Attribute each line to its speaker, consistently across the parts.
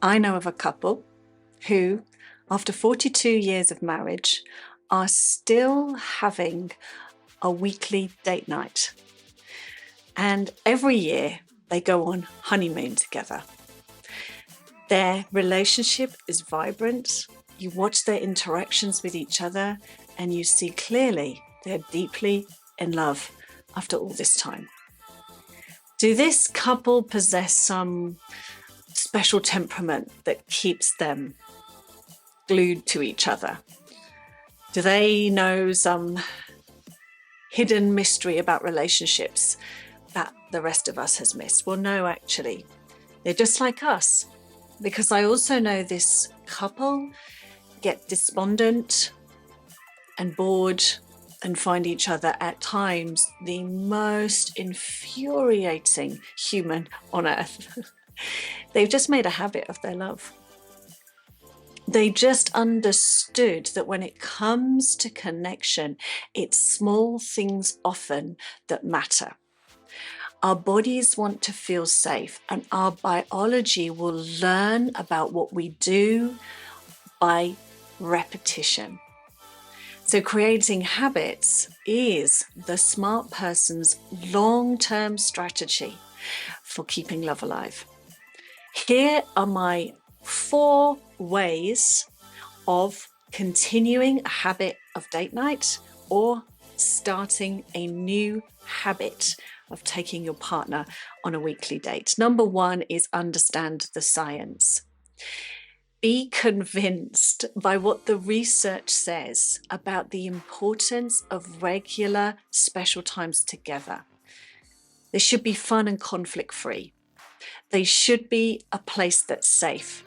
Speaker 1: I know of a couple who, after 42 years of marriage, are still having a weekly date night. And every year they go on honeymoon together. Their relationship is vibrant. You watch their interactions with each other and you see clearly they're deeply in love after all this time. Do this couple possess some special temperament that keeps them glued to each other? Do they know some hidden mystery about relationships that the rest of us has missed? Well, no, actually. They're just like us, because I also know this couple get despondent and bored and find each other at times the most infuriating human on earth. They've just made a habit of their love. They just understood that when it comes to connection, it's small things often that matter. Our bodies want to feel safe, and our biology will learn about what we do by repetition. So creating habits is the smart person's long-term strategy for keeping love alive. Here are my 4 ways of continuing a habit of date night or starting a new habit of taking your partner on a weekly date. Number 1 is understand the science. Be convinced by what the research says about the importance of regular special times together. They should be fun and conflict-free. They should be a place that's safe,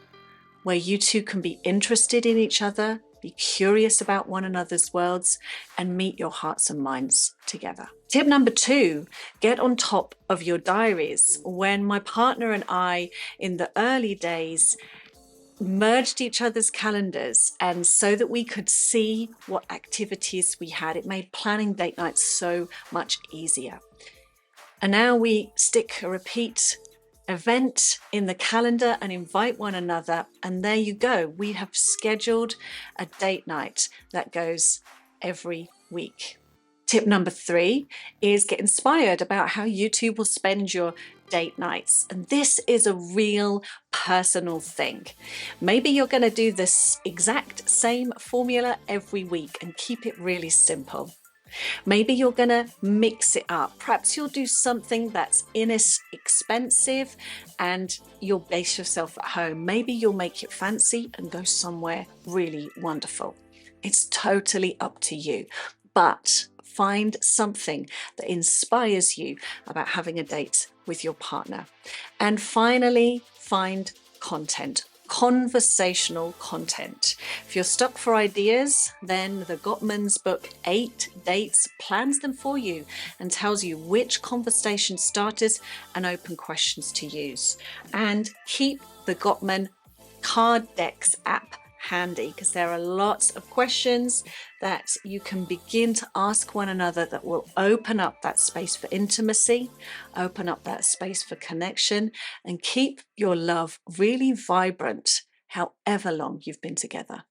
Speaker 1: where you two can be interested in each other, be curious about one another's worlds, and meet your hearts and minds together. Tip number 2, get on top of your diaries. When my partner and I, in the early days, merged each other's calendars, and so that we could see what activities we had, it made planning date nights so much easier. And now we stick a repeat event in the calendar and invite one another, and there you go. We have scheduled a date night that goes every week. Tip number 3 is get inspired about how you two will spend your date nights. And this is a real personal thing. Maybe you're going to do this exact same formula every week and keep it really simple. Maybe you're going to mix it up. Perhaps you'll do something that's inexpensive and you'll base yourself at home. Maybe you'll make it fancy and go somewhere really wonderful. It's totally up to you, but find something that inspires you about having a date with your partner. And finally, find content. Conversational content. If you're stuck for ideas, then the Gottman's book 8 Dates plans them for you and tells you which conversation starters and open questions to use. And keep the Gottman Card Decks app handy, because there are lots of questions that you can begin to ask one another that will open up that space for intimacy, open up that space for connection, and keep your love really vibrant however long you've been together.